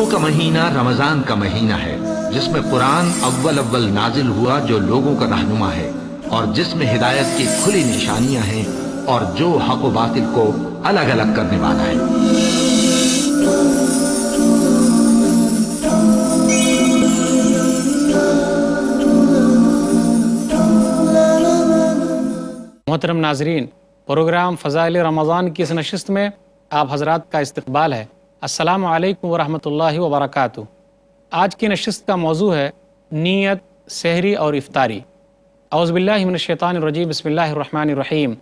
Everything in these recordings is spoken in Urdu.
روزوں کا مہینہ رمضان کا مہینہ ہے، جس میں قرآن اول نازل ہوا جو لوگوں کا رہنما ہے، اور جس میں ہدایت کی کھلی نشانیاں ہیں، اور جو حق و باطل کو الگ الگ کرنے والا ہے۔ محترم ناظرین، پروگرام فضائل رمضان کی اس نشست میں آپ حضرات کا استقبال ہے۔ السلام علیکم ورحمۃ اللہ وبرکاتہ۔ آج کی نشست کا موضوع ہے نیت، سحری اور افطاری۔ اعوذ باللہ من الشیطان الرجیم، بسم اللہ الرحمن الرحیم۔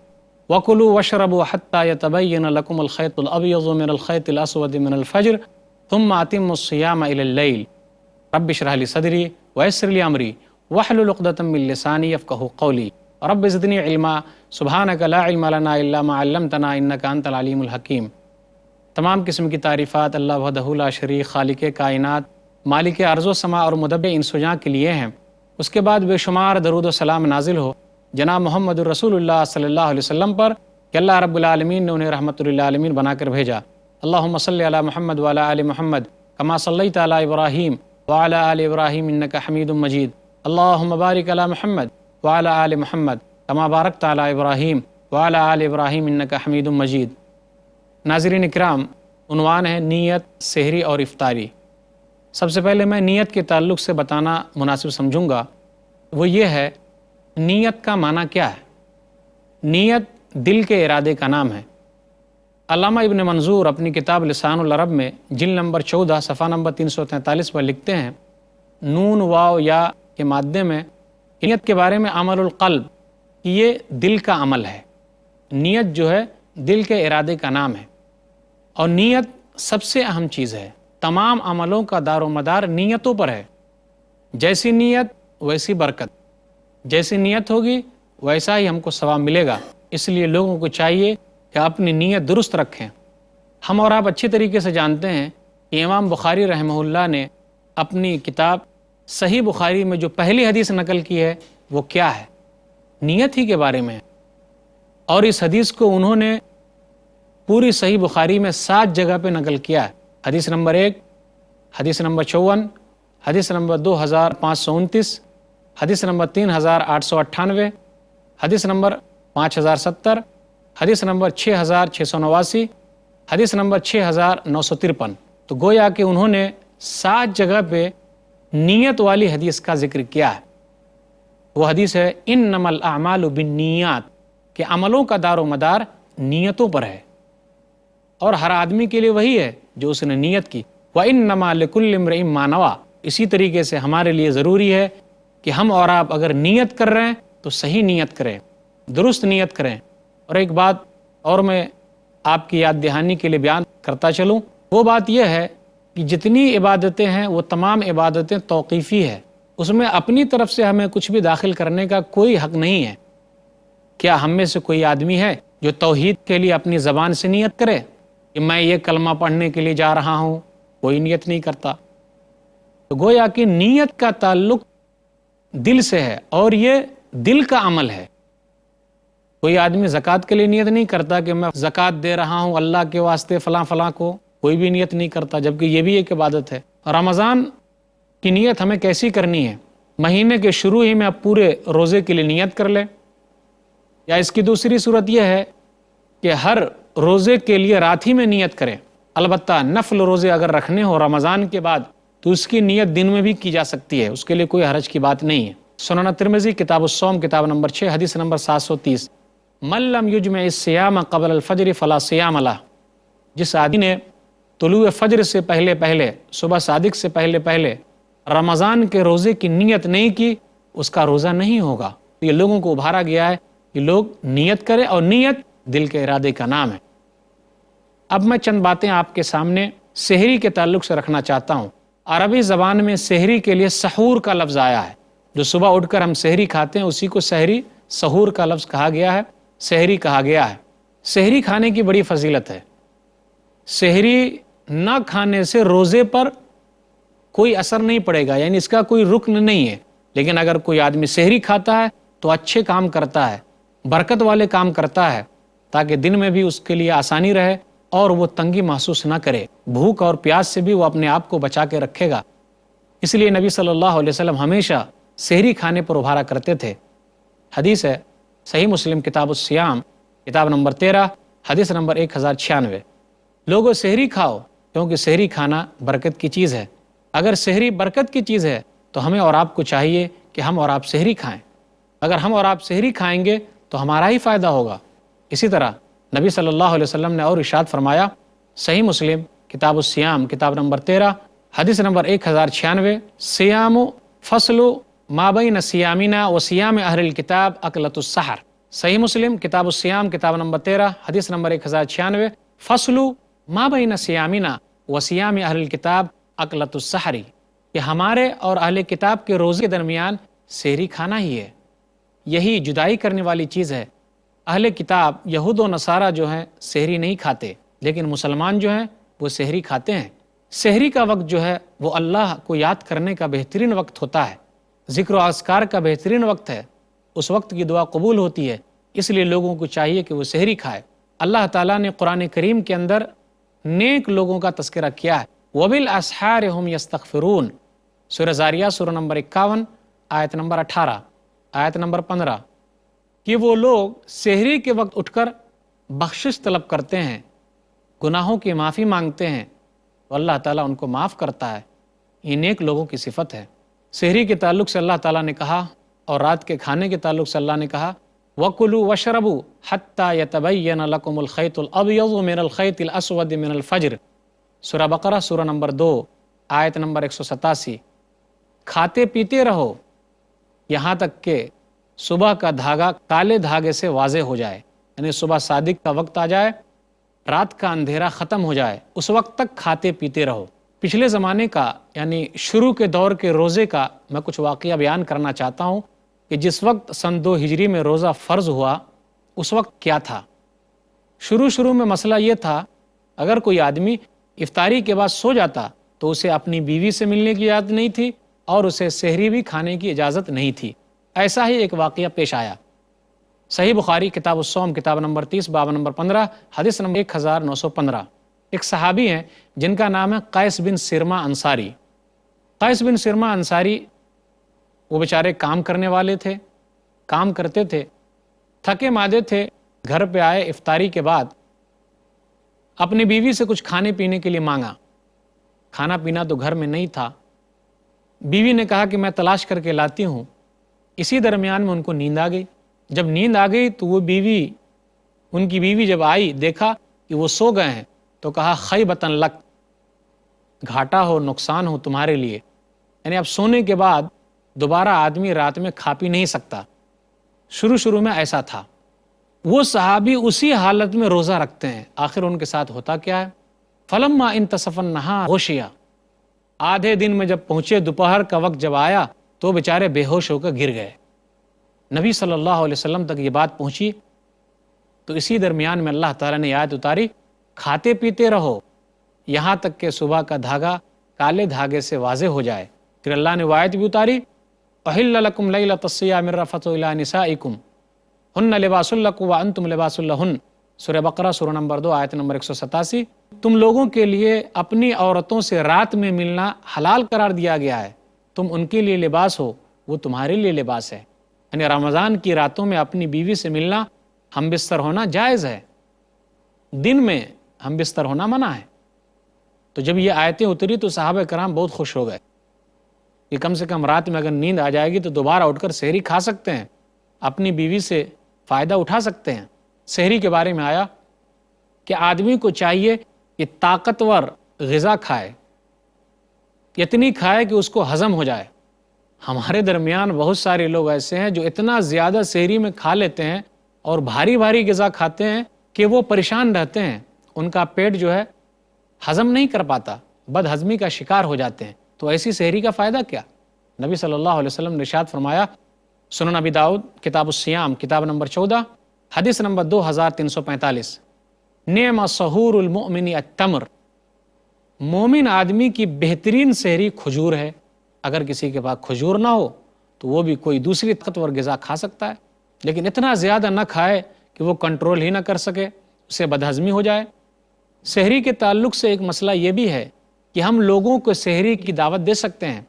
وَكُلُوا وَاشْرَبُوا حَتَّى يَتَبَيَّنَ لَكُمُ الْخَيْطُ الْأَبْيَضُ مِنَ الْخَيْطِ الْأَسْوَدِ مِنَ الْفَجْرِ ثُمَّ أَتِمُّوا الصِّيَامَ إِلَى اللَّيْلِ رَبِّ اشْرَحْ لِي صَدْرِي وَيَسِّرْ لِي أَمْرِي وَاحْلُلْ عُقْدَةً مِّن لِّسَانِي يَفْقَهُوا قَوْلِي رب زدنی علما سبحانک لا علم لنا الا ما علمتنا انک انت العلیم الحکیم۔ تمام قسم کی تعریفات اللہ وحدہ لا شریک، خالق کائنات، مالک ارض و سماء اور مدبر انس و جاں کے لیے ہیں۔ اس کے بعد بے شمار درود و سلام نازل ہو جناب محمد الرسول اللہ صلی اللہ علیہ وسلم پر کہ اللہ رب العالمین نے انہیں رحمت للعالمین بنا کر بھیجا۔ اللہم صلی علی محمد وعلی آل محمد کما صلیت علی ابراہیم وعلی آل ابراہیم انک حمید مجید۔ اللہم بارک علی محمد وعلی آل محمد کما بارکت علی ابراہیم وعلی آل ابراہیم انک حمید مجید۔ ناظرین اکرام، عنوان ہے نیت، سحری اور افطاری۔ سب سے پہلے میں نیت کے تعلق سے بتانا مناسب سمجھوں گا، وہ یہ ہے نیت کا معنی کیا ہے۔ نیت دل کے ارادے کا نام ہے۔ علامہ ابن منظور اپنی کتاب لسان العرب میں جلد نمبر 14 صفحہ نمبر 343 پر لکھتے ہیں، نون واو یا کے مادے میں نیت کے بارے میں عمل القلب، یہ دل کا عمل ہے۔ نیت جو ہے دل کے ارادے کا نام ہے، اور نیت سب سے اہم چیز ہے۔ تمام عملوں کا دار و مدار نیتوں پر ہے۔ جیسی نیت ویسی برکت، جیسی نیت ہوگی ویسا ہی ہم کو ثواب ملے گا۔ اس لیے لوگوں کو چاہیے کہ اپنی نیت درست رکھیں۔ ہم اور آپ اچھی طریقے سے جانتے ہیں کہ امام بخاری رحمہ اللہ نے اپنی کتاب صحیح بخاری میں جو پہلی حدیث نقل کی ہے وہ کیا ہے؟ نیت ہی کے بارے میں، اور اس حدیث کو انہوں نے پوری صحیح بخاری میں 7 جگہ پہ نقل کیا ہے۔ حدیث نمبر 1، حدیث نمبر 54، حدیث نمبر 2529، حدیث نمبر 3898، حدیث نمبر 5070، حدیث نمبر 6689، حدیث نمبر 6953۔ تو گویا کہ انہوں نے 7 جگہ پہ نیت والی حدیث کا ذکر کیا ہے۔ وہ حدیث ہے انما الاعمال بالنیات، کہ عملوں کا دار و مدار نیتوں پر ہے، اور ہر آدمی کے لیے وہی ہے جو اس نے نیت کی۔ وَإِنَّمَا لِكُلِّ امْرِئٍ مَّا نَوَىٰ، اسی طریقے سے ہمارے لیے ضروری ہے کہ ہم اور آپ اگر نیت کر رہے ہیں تو صحیح نیت کریں، درست نیت کریں۔ اور ایک بات اور میں آپ کی یاد دہانی کے لیے بیان کرتا چلوں، وہ بات یہ ہے کہ جتنی عبادتیں ہیں وہ تمام عبادتیں توقیفی ہے، اس میں اپنی طرف سے ہمیں کچھ بھی داخل کرنے کا کوئی حق نہیں ہے۔ کیا ہم میں سے کوئی آدمی ہے جو توحید کے لیے اپنی زبان سے نیت کرے کہ میں یہ کلمہ پڑھنے کے لیے جا رہا ہوں؟ کوئی نیت نہیں کرتا۔ تو گویا کہ نیت کا تعلق دل سے ہے، اور یہ دل کا عمل ہے۔ کوئی آدمی زکوٰۃ کے لیے نیت نہیں کرتا کہ میں زکوٰۃ دے رہا ہوں اللہ کے واسطے فلاں فلاں کو، کوئی بھی نیت نہیں کرتا، جبکہ یہ بھی ایک عبادت ہے۔ رمضان کی نیت ہمیں کیسی کرنی ہے؟ مہینے کے شروع ہی میں اب پورے روزے کے لیے نیت کر لیں، یا اس کی دوسری صورت یہ ہے کہ ہر روزے کے لیے رات ہی میں نیت کریں۔ البتہ نفل روزے اگر رکھنے ہو رمضان کے بعد تو اس کی نیت دن میں بھی کی جا سکتی ہے، اس کے لیے کوئی حرج کی بات نہیں ہے۔ سنن ترمذی کتاب الصوم کتاب نمبر 6 حدیث نمبر 730، من لم یجمع الصیام قبل الفجر فلا صیام لہ، جس آدمی نے طلوع فجر سے پہلے صبح صادق سے پہلے رمضان کے روزے کی نیت نہیں کی، اس کا روزہ نہیں ہوگا۔ یہ لوگوں کو ابھارا گیا ہے کہ لوگ نیت کریں، اور نیت دل کے ارادے کا نام ہے۔ اب میں چند باتیں آپ کے سامنے سحری کے تعلق سے رکھنا چاہتا ہوں۔ عربی زبان میں سحری کے لیے سحور کا لفظ آیا ہے، جو صبح اٹھ کر ہم سحری کھاتے ہیں اسی کو سحری، سحور کا لفظ کہا گیا ہے، سحری کہا گیا ہے۔ سحری کھانے کی بڑی فضیلت ہے۔ سحری نہ کھانے سے روزے پر کوئی اثر نہیں پڑے گا، یعنی اس کا کوئی رکن نہیں ہے، لیکن اگر کوئی آدمی سحری کھاتا ہے تو اچھے کام کرتا ہے، برکت والے کام کرتا ہے، تاکہ دن میں بھی اس کے لیے آسانی رہے اور وہ تنگی محسوس نہ کرے، بھوک اور پیاس سے بھی وہ اپنے آپ کو بچا کے رکھے گا۔ اس لیے نبی صلی اللہ علیہ وسلم ہمیشہ سحری کھانے پر ابھارا کرتے تھے۔ حدیث ہے صحیح مسلم کتاب الصیام کتاب نمبر 13 حدیث نمبر 1096، لوگوں سحری کھاؤ کیونکہ سحری کھانا برکت کی چیز ہے۔ اگر سحری برکت کی چیز ہے تو ہمیں اور آپ کو چاہیے کہ ہم اور آپ سحری کھائیں۔ اگر ہم اور آپ سحری کھائیں گے تو ہمارا ہی فائدہ ہوگا۔ اسی طرح نبی صلی اللہ علیہ وسلم نے اور ارشاد فرمایا، صحیح مسلم کتاب الصیام کتاب نمبر 13 حدیث نمبر 1096، سیام فصل ما بین سیامنا و سیام اہل الکتاب اکلۃ السحر۔ صحیح مسلم کتاب الصیام کتاب نمبر 13 حدیث نمبر 1096، فصل ما بین سیامنا و سیام اہل الکتاب اکلۃ السحر، کہ ہمارے اور اہل کتاب کے روزے کے درمیان سحری کھانا ہی ہے، یہی جدائی کرنے والی چیز ہے۔ اہل کتاب یہود و نصارہ جو ہیں سحری نہیں کھاتے، لیکن مسلمان جو ہیں وہ سحری کھاتے ہیں۔ سحری کا وقت جو ہے وہ اللہ کو یاد کرنے کا بہترین وقت ہوتا ہے، ذکر و اذکار کا بہترین وقت ہے، اس وقت کی دعا قبول ہوتی ہے، اس لیے لوگوں کو چاہیے کہ وہ سحری کھائے۔ اللہ تعالیٰ نے قرآن کریم کے اندر نیک لوگوں کا تذکرہ کیا ہے، وَبِالْأَسْحَارِ هُمْ يَسْتَغْفِرُونَ، سورہ زاریات سورہ نمبر 51 آیت نمبر 18 آیت نمبر 15، کہ وہ لوگ سحری کے وقت اٹھ کر بخشش طلب کرتے ہیں، گناہوں کی معافی مانگتے ہیں، تو اللہ تعالیٰ ان کو معاف کرتا ہے۔ یہ نیک لوگوں کی صفت ہے۔ سحری کے تعلق سے اللہ تعالیٰ نے کہا، اور رات کے کھانے کے تعلق سے اللہ نے کہا، وَكُلُوا وَاشْرَبُوا حَتَّى يَتَبَيَّنَ لَكُمُ الْخَيْطُ الْأَبْيَضُ مِنَ الْخَيْطِ الْأَسْوَدِ مِنَ الْفَجْرِ، سورہ بقرہ سورہ نمبر 2 آیت نمبر 187۔ کھاتے پیتے رہو یہاں تک کہ صبح کا دھاگا کالے دھاگے سے واضح ہو جائے، یعنی صبح صادق کا وقت آ جائے، رات کا اندھیرا ختم ہو جائے، اس وقت تک کھاتے پیتے رہو۔ پچھلے زمانے کا یعنی شروع کے دور کے روزے کا میں کچھ واقعہ بیان کرنا چاہتا ہوں کہ جس وقت سن 2 ہجری میں روزہ فرض ہوا اس وقت کیا تھا۔ شروع میں مسئلہ یہ تھا، اگر کوئی آدمی افطاری کے بعد سو جاتا تو اسے اپنی بیوی سے ملنے کی اجازت نہیں تھی اور اسے سحری بھی کھانے کی اجازت نہیں تھی۔ ایسا ہی ایک واقعہ پیش آیا۔ صحیح بخاری کتاب الصوم کتاب نمبر 30 باب نمبر 15 حدیث نمبر 1915، ایک صحابی ہیں جن کا نام ہے قیس بن سرمہ انصاری۔ قیس بن سرمہ انصاری وہ بیچارے کام کرنے والے تھے، کام کرتے تھے، تھکے مادے تھے، گھر پہ آئے افطاری کے بعد، اپنی بیوی سے کچھ کھانے پینے کے لیے مانگا۔ کھانا پینا تو گھر میں نہیں تھا۔ بیوی نے کہا کہ میں تلاش کر کے لاتی ہوں۔ اسی درمیان میں ان کو نیند آ گئی۔ جب نیند آ گئی تو وہ ان کی بیوی جب آئی دیکھا کہ وہ سو گئے ہیں تو کہا خیبتن لک، گھاٹا ہو، نقصان ہو تمہارے لیے، یعنی اب سونے کے بعد دوبارہ آدمی رات میں کھا پی نہیں سکتا۔ شروع میں ایسا تھا۔ وہ صحابی اسی حالت میں روزہ رکھتے ہیں۔ آخر ان کے ساتھ ہوتا کیا ہے، فلما انتصف النہار غشیا، آدھے دن میں جب پہنچے، دوپہر کا وقت جب آیا تو بیچارے بے ہوش ہو کر گر گئے۔ نبی صلی اللہ علیہ وسلم تک یہ بات پہنچی تو اسی درمیان میں اللہ تعالیٰ نے آیت اتاری، کھاتے پیتے رہو یہاں تک کہ صبح کا دھاگا کالے دھاگے سے واضح ہو جائے۔ پھر اللہ نے وہ آیت بھی اتاری، أُحِلَّ لَكُمْ لَيْلَةَ الصِّيَامِ الرَّفَثُ إِلَىٰ نِسَائِكُمْ هُنَّ لِبَاسٌ لَكُمْ وَأَنْتُمْ لِبَاسٌ لَهُنَّ، سورہ بقرہ سورہ نمبر 2 آیت نمبر 187۔ تم لوگوں کے لیے اپنی عورتوں سے رات میں ملنا حلال قرار دیا گیا ہے، تم ان کے لیے لباس ہو، وہ تمہارے لیے لباس ہے۔ یعنی رمضان کی راتوں میں اپنی بیوی سے ملنا، ہم بستر ہونا جائز ہے، دن میں ہم بستر ہونا منع ہے۔ تو جب یہ آیتیں اتری تو صحابہ کرام بہت خوش ہو گئے کہ کم سے کم رات میں اگر نیند آ جائے گی تو دوبارہ اٹھ کر سحری کھا سکتے ہیں، اپنی بیوی سے فائدہ اٹھا سکتے ہیں۔ سحری کے بارے میں آیا کہ آدمی کو چاہیے کہ طاقتور غذا کھائے، اتنی کھائے کہ اس کو ہضم ہو جائے۔ ہمارے درمیان بہت سارے لوگ ایسے ہیں جو اتنا زیادہ سحری میں کھا لیتے ہیں اور بھاری غذا کھاتے ہیں کہ وہ پریشان رہتے ہیں، ان کا پیٹ جو ہے ہضم نہیں کر پاتا، بد ہضمی کا شکار ہو جاتے ہیں۔ تو ایسی سحری کا فائدہ کیا؟ نبی صلی اللہ علیہ وسلم نے ارشاد فرمایا، سنن ابی داؤد کتاب الصیام کتاب نمبر 14 حدیث نمبر 2345، نعم سحور المؤمن التمر، مومن آدمی کی بہترین سحری کھجور ہے۔ اگر کسی کے پاس کھجور نہ ہو تو وہ بھی کوئی دوسری طاقتور غذا کھا سکتا ہے، لیکن اتنا زیادہ نہ کھائے کہ وہ کنٹرول ہی نہ کر سکے، اسے بدہضمی ہو جائے۔ سحری کے تعلق سے ایک مسئلہ یہ بھی ہے کہ ہم لوگوں کو سحری کی دعوت دے سکتے ہیں۔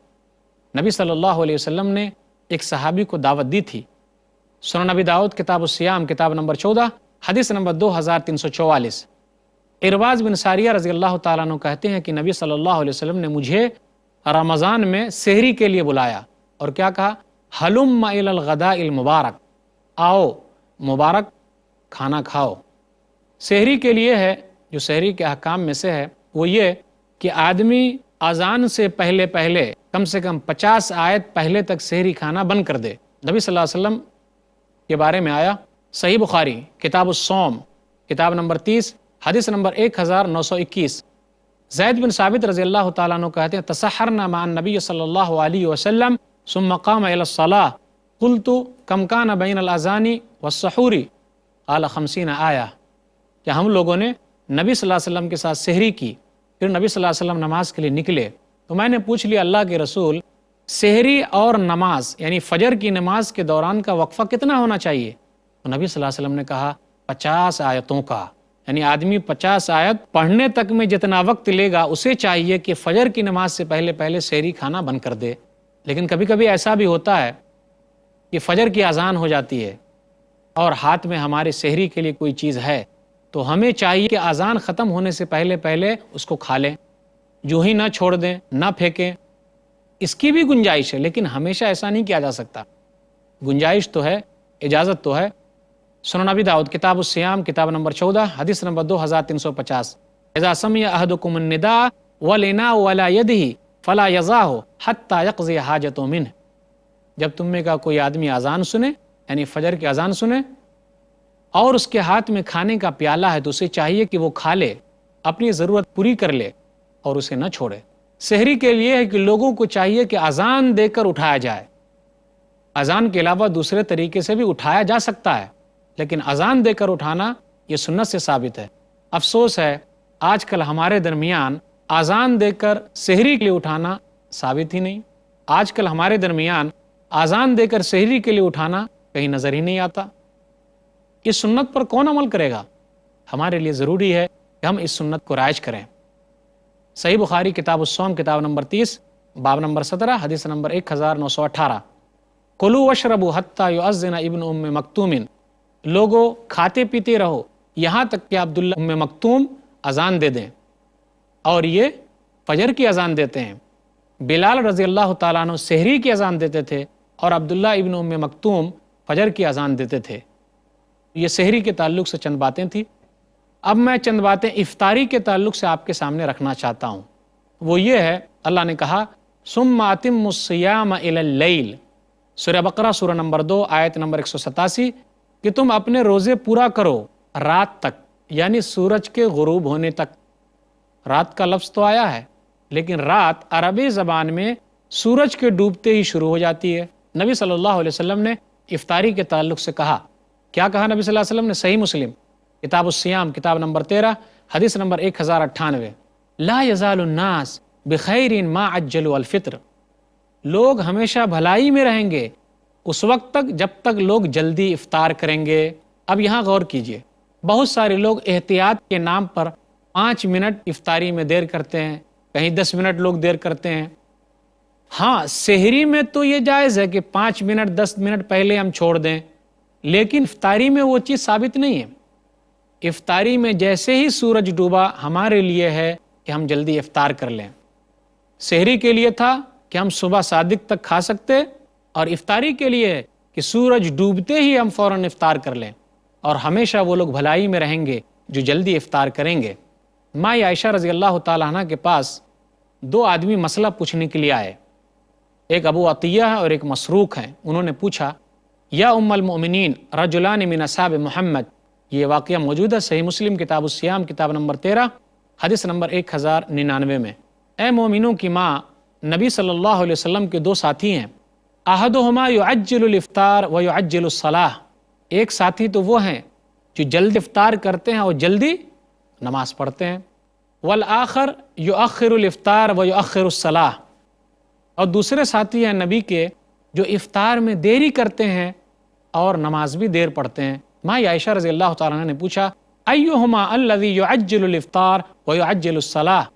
نبی صلی اللہ علیہ وسلم نے ایک صحابی کو دعوت دی تھی۔ سنن نبی داؤد کتاب الصیام کتاب نمبر 14 حدیث نمبر 2344۔ ارباز بن ساریہ رضی اللہ تعالیٰ عنہ کہتے ہیں کہ نبی صلی اللہ علیہ وسلم نے مجھے رمضان میں سحری کے لیے بلایا اور کیا کہا؟ ہلم الی الغداء المبارک، آؤ مبارک کھانا کھاؤ۔ سحری کے لیے ہے، جو سحری کے احکام میں سے ہے وہ یہ کہ آدمی اذان سے پہلے کم سے کم 50 آیت پہلے تک سحری کھانا بند کر دے۔ نبی صلی اللہ علیہ وسلم کے بارے میں آیا صحیح بخاری کتاب الصوم کتاب نمبر 30 حدیث نمبر 1921۔ زید بن ثابت رضی اللہ تعالیٰ عنہ کہتے ہیں تسحرنا مع النبی صلی اللہ علیہ وسلم ثم قام الى الصلاة قلت کم کان بین الاذان والسحور قال 50 آیہ، کہ ہم لوگوں نے نبی صلی اللہ علیہ وسلم کے ساتھ سحری کی، پھر نبی صلی اللہ علیہ وسلم نماز کے لیے نکلے تو میں نے پوچھ لیا اللہ کے رسول سحری اور نماز یعنی فجر کی نماز کے دوران کا وقفہ کتنا ہونا چاہیے؟ تو نبی صلی اللہ علیہ وسلم نے کہا 50 آیتوں کا، یعنی آدمی 50 آیت پڑھنے تک میں جتنا وقت لے گا اسے چاہیے کہ فجر کی نماز سے پہلے سحری کھانا بند کر دے۔ لیکن کبھی کبھی ایسا بھی ہوتا ہے کہ فجر کی اذان ہو جاتی ہے اور ہاتھ میں ہمارے سحری کے لیے کوئی چیز ہے تو ہمیں چاہیے کہ اذان ختم ہونے سے پہلے اس کو کھا لیں، جو ہی نہ چھوڑ دیں، نہ پھینکیں۔ اس کی بھی گنجائش ہے، لیکن ہمیشہ ایسا نہیں کیا جا سکتا۔ گنجائش تو ہے، اجازت تو ہے۔ سنن نبی داؤد کتاب الصیام کتاب نمبر 14 حدیث نمبر 2350۔ اذا سمع احدکم النداء والاناء ولا یدہ فلا یضعہ حتی یقضی حاجۃ منہ، جب تم میں کا کوئی آدمی اذان سنے یعنی فجر کی اذان سنے اور اس کے ہاتھ میں کھانے کا پیالہ ہے تو اسے چاہیے کہ وہ کھا لے، اپنی ضرورت پوری کر لے اور اسے نہ چھوڑے۔ سحری کے لیے ہے کہ لوگوں کو چاہیے کہ اذان دے کر اٹھایا جائے۔ اذان کے علاوہ دوسرے طریقے سے بھی اٹھایا جا سکتا ہے، لیکن اذان دے کر اٹھانا یہ سنت سے ثابت ہے۔ افسوس ہے آج کل ہمارے درمیان اذان دے کر سحری کے لیے اٹھانا ثابت ہی نہیں۔ آج کل ہمارے درمیان اذان دے کر سحری کے لیے اٹھانا کہیں نظر ہی نہیں آتا۔ اس سنت پر کون عمل کرے گا؟ ہمارے لیے ضروری ہے کہ ہم اس سنت کو رائج کریں۔ صحیح بخاری کتاب الصوم کتاب نمبر 30 باب نمبر 17 حدیث نمبر 1918۔ کلوا واشربوا حتی یؤذن ابن ام مکتوم، لوگو کھاتے پیتے رہو یہاں تک کہ عبداللہ ام مکتوم اذان دے دیں، اور یہ فجر کی اذان دیتے ہیں۔ بلال رضی اللہ تعالیٰ عنہ سحری کی اذان دیتے تھے اور عبداللہ ابن ام مکتوم فجر کی اذان دیتے تھے۔ یہ سحری کے تعلق سے چند باتیں تھیں۔ اب میں چند باتیں افطاری کے تعلق سے آپ کے سامنے رکھنا چاہتا ہوں۔ وہ یہ ہے، اللہ نے کہا ثم اتموا الصیام الی اللیل، سورہ بقرہ سورہ نمبر 2 آیت نمبر 187، کہ تم اپنے روزے پورا کرو رات تک، یعنی سورج کے غروب ہونے تک۔ رات کا لفظ تو آیا ہے، لیکن رات عربی زبان میں سورج کے ڈوبتے ہی شروع ہو جاتی ہے۔ نبی صلی اللہ علیہ وسلم نے افطاری کے تعلق سے کہا، کیا کہا نبی صلی اللہ علیہ وسلم نے؟ صحیح مسلم کتاب الصیام کتاب نمبر 13 حدیث نمبر 1098۔ لا یزال الناس بخیر ما عجلوا الفطر، لوگ ہمیشہ بھلائی میں رہیں گے اس وقت تک جب تک لوگ جلدی افطار کریں گے۔ اب یہاں غور کیجئے، بہت سارے لوگ احتیاط کے نام پر 5 منٹ افطاری میں دیر کرتے ہیں، کہیں 10 منٹ لوگ دیر کرتے ہیں۔ ہاں سحری میں تو یہ جائز ہے کہ 5 منٹ 10 منٹ پہلے ہم چھوڑ دیں، لیکن افطاری میں وہ چیز ثابت نہیں ہے۔ افطاری میں جیسے ہی سورج ڈوبا ہمارے لیے ہے کہ ہم جلدی افطار کر لیں۔ سحری کے لیے تھا کہ ہم صبح صادق تک کھا سکتے، اور افطاری کے لیے ہے کہ سورج ڈوبتے ہی ہم فوراً افطار کر لیں، اور ہمیشہ وہ لوگ بھلائی میں رہیں گے جو جلدی افطار کریں گے۔ ماں عائشہ رضی اللہ تعالیٰ عنہ کے پاس 2 آدمی مسئلہ پوچھنے کے لیے آئے، ایک ابو عطیہ ہے اور ایک مسروق ہیں۔ انہوں نے پوچھا، یا ام المؤمنین رجلان من اصحاب محمد، یہ واقعہ موجود ہے صحیح مسلم کتاب الصیام کتاب نمبر 13 حدیث نمبر 1099 میں۔ اے مومنوں کی ماں، نبی صلی اللہ علیہ وسلم کے 2 ساتھی ہیں، احدہما یعجل الافطار و یعجل الصلاۃ، ایک ساتھی تو وہ ہیں جو جلد افطار کرتے ہیں اور جلدی نماز پڑھتے ہیں، والآخر یؤخر الافطار و یؤخر الصلاۃ، اور دوسرے ساتھی ہیں نبی کے جو افطار میں دیری کرتے ہیں اور نماز بھی دیر پڑھتے ہیں۔ ماں عائشہ رضی اللہ تعالیٰ عنہ نے پوچھا، ایہما الذی یعجل الافطار ویعجل الصلاۃ،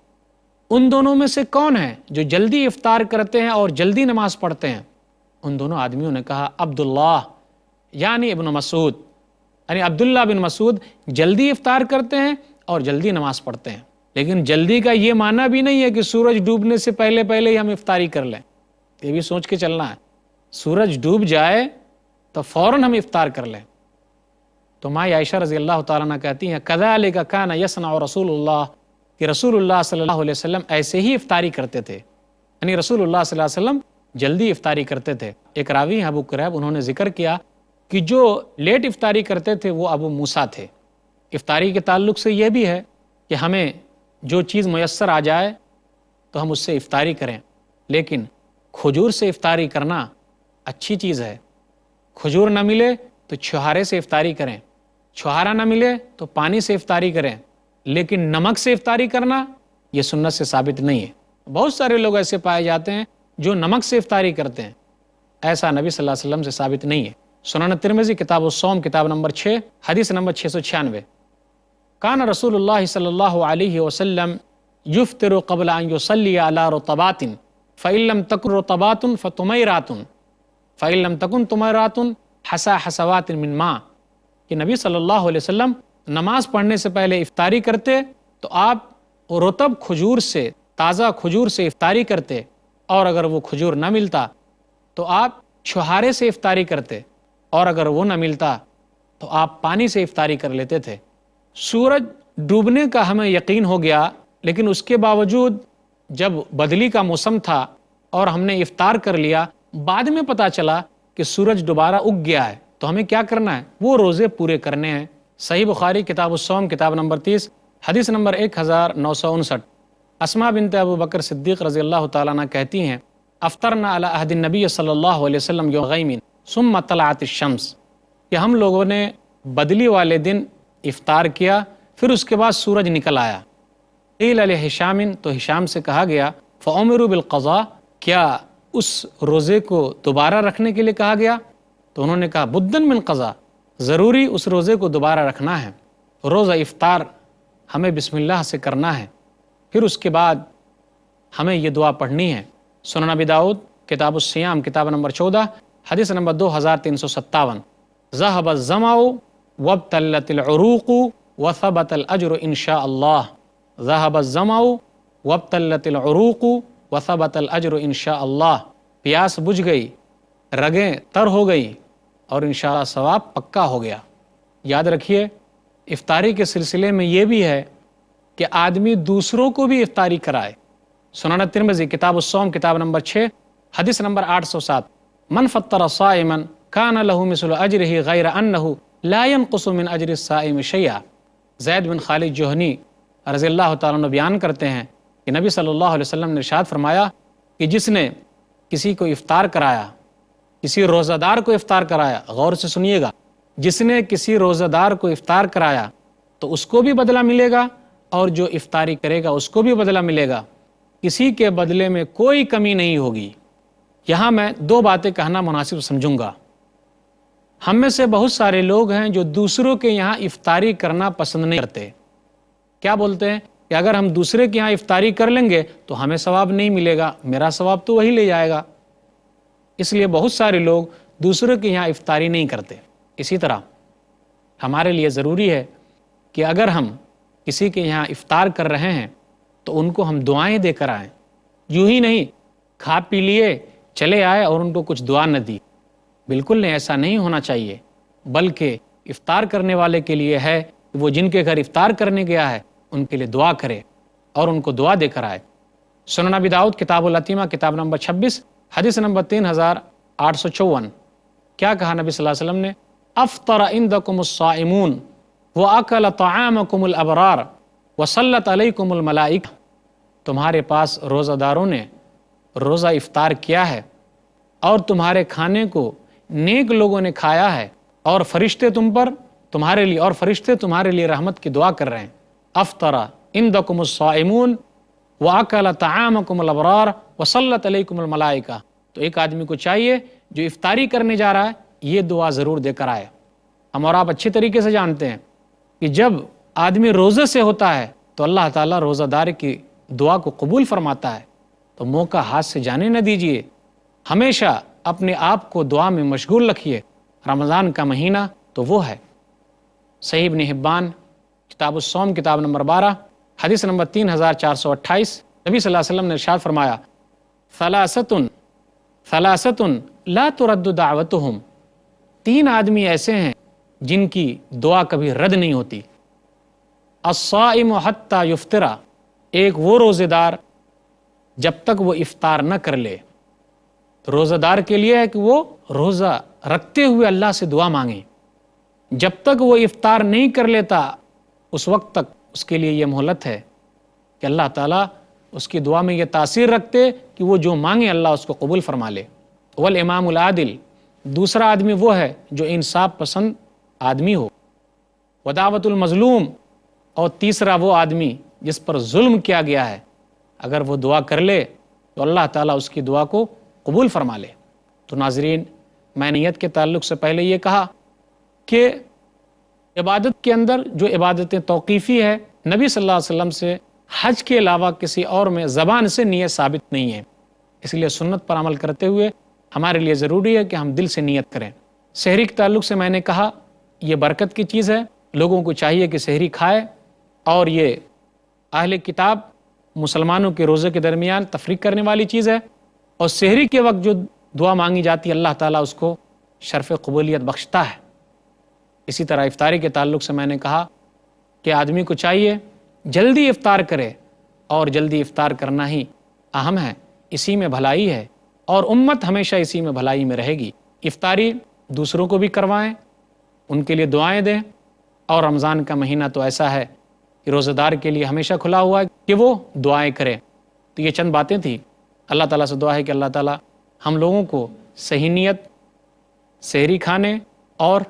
ان دونوں میں سے کون ہے جو جلدی افطار کرتے ہیں اور جلدی نماز پڑھتے ہیں؟ ان دونوں آدمیوں نے کہا عبداللہ یعنی ابن مسعود، یعنی عبداللہ بن مسعود جلدی افطار کرتے ہیں اور جلدی نماز پڑھتے ہیں۔ لیکن جلدی کا یہ معنی بھی نہیں ہے کہ سورج ڈوبنے سے پہلے پہلے ہی ہم افطاری کر لیں، یہ بھی سوچ کے چلنا ہے۔ سورج ڈوب جائے تو فوراً ہم افطار کر لیں۔ تو ماں عائشہ رضی اللہ تعالیٰ عنہ کہتی ہیں کذالک کان یصنع رسول اللہ، کہ رسول اللہ صلی اللہ علیہ وسلم ایسے ہی افطاری کرتے تھے، یعنی رسول اللہ صلی اللہ علیہ وسلم جلدی افطاری کرتے تھے۔ ایک راوی ہیں ابو کریب، انہوں نے ذکر کیا کہ جو لیٹ افطاری کرتے تھے وہ ابو موسیٰ تھے۔ افطاری کے تعلق سے یہ بھی ہے کہ ہمیں جو چیز میسر آ جائے تو ہم اس سے افطاری کریں، لیکن کھجور سے افطاری کرنا اچھی چیز ہے۔ کھجور نہ ملے تو چھہارے سے افطاری کریں، چھہارا نہ ملے تو پانی سے افطاری کریں، لیکن نمک سے افطاری کرنا یہ سنت سے ثابت نہیں ہے۔ بہت سارے لوگ ایسے پائے جاتے ہیں جو نمک سے افطاری کرتے ہیں، ایسا نبی صلی اللہ علیہ وسلم سے ثابت نہیں ہے۔ سنن ترمذی کتاب الصوم کتاب نمبر 6 حدیث نمبر 696، کان رسول اللہ صلی اللہ علیہ وسلم یفطر قبل ان یصلی علی رطبات فإن لم تکن رطبات فتمیرات فإن لم تکن تمیرات حسا حسوات من ماء، کہ نبی صلی اللہ علیہ وسلم نماز پڑھنے سے پہلے افطاری کرتے تو آپ رطب کھجور سے، تازہ کھجور سے افطاری کرتے، اور اگر وہ کھجور نہ ملتا تو آپ چھہارے سے افطاری کرتے، اور اگر وہ نہ ملتا تو آپ پانی سے افطاری کر لیتے تھے۔ سورج ڈوبنے کا ہمیں یقین ہو گیا، لیکن اس کے باوجود جب بدلی کا موسم تھا اور ہم نے افطار کر لیا، بعد میں پتہ چلا کہ سورج دوبارہ اگ گیا ہے، تو ہمیں کیا کرنا ہے؟ وہ روزے پورے کرنے ہیں۔ صحیح بخاری کتاب الصوم کتاب نمبر 30 حدیث نمبر 1959، اسماء بنت ابو بکر صدیق رضی اللہ تعالیٰ عنہ کہتی ہیں افطرنا علی عہد النبی صلی اللہ علیہ وسلم یوم غیم ثم طلعت الشمس، کہ ہم لوگوں نے بدلی والے دن افطار کیا، پھر اس کے بعد سورج نکل آیا۔ قیل لہشام، تو ہشام سے کہا گیا فامروا بالقضاء، کیا اس روزے کو دوبارہ رکھنے کے لیے کہا گیا؟ تو انہوں نے کہا بدن من قضاء، ضروری اس روزے کو دوبارہ رکھنا ہے۔ روزہ افطار ہمیں بسم اللہ سے کرنا ہے، پھر اس کے بعد ہمیں یہ دعا پڑھنی ہے۔ سنن ابی داؤد کتاب الصیام کتاب نمبر 14 حدیث نمبر 2357، ذهب الظمأ وابتلت العروق وثبت الاجر ان شاء اللہ، ذهب الظمأ وابتلت العروق وثبت الاجر ان شاء اللہ، پیاس بجھ گئی، رگیں تر ہو گئی، اور انشاءاللہ ثواب پکا ہو گیا۔ یاد رکھیے افطاری کے سلسلے میں یہ بھی ہے کہ آدمی دوسروں کو بھی افطاری کرائے۔ سنن ترمذی کتاب الصوم کتاب نمبر 6 حدیث نمبر 807، من فطر صائما کان لہ مثل اجرہ غیر انہ لا ينقص من اجر الصائم شیئا۔ زید بن خالد جوہنی رضی اللہ تعالیٰ عنہ بیان کرتے ہیں کہ نبی صلی اللہ علیہ وسلم نے ارشاد فرمایا کہ جس نے کسی کو افطار کرایا، کسی روزہ دار کو افطار کرایا، غور سے سنیے گا، جس نے کسی روزہ دار کو افطار کرایا تو اس کو بھی بدلہ ملے گا، اور جو افطاری کرے گا اس کو بھی بدلہ ملے گا، کسی کے بدلے میں کوئی کمی نہیں ہوگی۔ یہاں میں دو باتیں کہنا مناسب سمجھوں گا۔ ہم میں سے بہت سارے لوگ ہیں جو دوسروں کے یہاں افطاری کرنا پسند نہیں کرتے۔ کیا بولتے ہیں کہ اگر ہم دوسرے کے یہاں افطاری کر لیں گے تو ہمیں ثواب نہیں ملے گا، میرا ثواب تو وہی لے جائے گا۔ اس لیے بہت سارے لوگ دوسروں کے یہاں افطاری نہیں کرتے۔ اسی طرح ہمارے لیے ضروری ہے کہ اگر ہم کسی کے یہاں افطار کر رہے ہیں تو ان کو ہم دعائیں دے کر آئیں، یوں ہی نہیں کھا پی لیے چلے آئے اور ان کو کچھ دعا نہ دی۔ بالکل نہیں، ایسا نہیں ہونا چاہیے، بلکہ افطار کرنے والے کے لیے ہے کہ وہ جن کے گھر افطار کرنے گیا ہے ان کے لیے دعا کرے اور ان کو دعا دے کر آئے۔ سنن ابی داؤد کتاب العتیمہ کتاب نمبر 26 حدیث نمبر 3854، کیا کہا نبی صلی اللہ علیہ وسلم نے؟ افطر عندکم الصائمون واکل طعامکم الابرار وصلت علیکم الملائکہ، تمہارے پاس روزہ داروں نے روزہ افطار کیا ہے اور تمہارے کھانے کو نیک لوگوں نے کھایا ہے، اور فرشتے تمہارے لیے رحمت کی دعا کر رہے ہیں۔ افطر عندکم الصائمون واکل طعامکم الابرار وصلت علیکم الملائکہ۔ تو ایک آدمی کو چاہیے جو افطاری کرنے جا رہا ہے یہ دعا ضرور دے کر آئے۔ ہم اور آپ اچھی طریقے سے جانتے ہیں کہ جب آدمی روزے سے ہوتا ہے تو اللہ تعالیٰ روزہ دار کی دعا کو قبول فرماتا ہے۔ تو موقع ہاتھ سے جانے نہ دیجیے، ہمیشہ اپنے آپ کو دعا میں مشغول رکھیے۔ رمضان کا مہینہ تو وہ ہے۔ صحیح ابن حبان کتاب الصوم کتاب نمبر 12 حدیث نمبر 3428 نبی صلی اللہ علیہ وسلم نے ارشاد فرمایا، ثلاثۃ لا ترد دعوتہم، 3 آدمی ایسے ہیں جن کی دعا کبھی رد نہیں ہوتی۔ الصائم حتی یفطر، ایک وہ روزے دار جب تک وہ افطار نہ کر لے۔ روزہ دار کے لیے ہے کہ وہ روزہ رکھتے ہوئے اللہ سے دعا مانگیں، جب تک وہ افطار نہیں کر لیتا اس وقت تک اس کے لیے یہ مہلت ہے کہ اللہ تعالیٰ اس کی دعا میں یہ تاثیر رکھتے کہ وہ جو مانگے اللہ اس کو قبول فرما لے۔ والامام العادل، دوسرا آدمی وہ ہے جو انصاف پسند آدمی ہو۔ ودعوت المظلوم، اور تیسرا وہ آدمی جس پر ظلم کیا گیا ہے، اگر وہ دعا کر لے تو اللہ تعالیٰ اس کی دعا کو قبول فرما لے۔ تو ناظرین، میں نیت کے تعلق سے پہلے یہ کہا کہ عبادت کے اندر جو عبادتیں توقیفی ہے، نبی صلی اللہ علیہ وسلم سے حج کے علاوہ کسی اور میں زبان سے نیت ثابت نہیں ہے، اس لیے سنت پر عمل کرتے ہوئے ہمارے لیے ضروری ہے کہ ہم دل سے نیت کریں۔ سحری کے تعلق سے میں نے کہا یہ برکت کی چیز ہے، لوگوں کو چاہیے کہ سحری کھائے، اور یہ اہل کتاب مسلمانوں کے روزے کے درمیان تفریق کرنے والی چیز ہے، اور سحری کے وقت جو دعا مانگی جاتی ہے اللہ تعالیٰ اس کو شرف قبولیت بخشتا ہے۔ اسی طرح افطاری کے تعلق سے میں نے کہا کہ آدمی کو چاہیے جلدی افطار کرے، اور جلدی افطار کرنا ہی اہم ہے، اسی میں بھلائی ہے، اور امت ہمیشہ اسی میں بھلائی میں رہے گی۔ افطاری دوسروں کو بھی کروائیں، ان کے لیے دعائیں دیں، اور رمضان کا مہینہ تو ایسا ہے کہ روزہ دار کے لیے ہمیشہ کھلا ہوا ہے کہ وہ دعائیں کرے۔ تو یہ چند باتیں تھیں۔ اللہ تعالیٰ سے دعا ہے کہ اللہ تعالیٰ ہم لوگوں کو صحیح نیت، سحری کھانے اور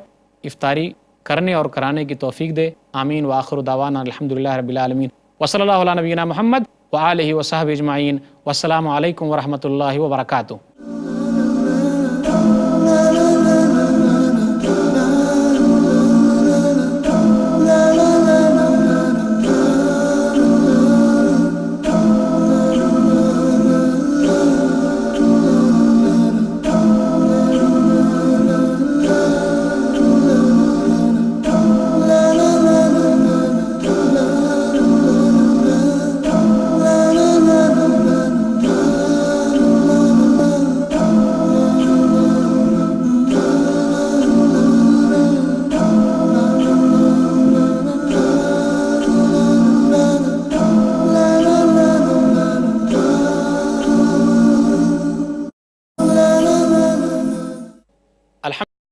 افطاری کرنے اور کرانے کی توفیق دے۔ آمین وآخر دعوانا الحمدللہ رب العالمین، وصلی اللہ علی نبینا محمد وآلہ وصحبہ اجمعین، والسلام علیکم ورحمۃ اللہ وبرکاتہ۔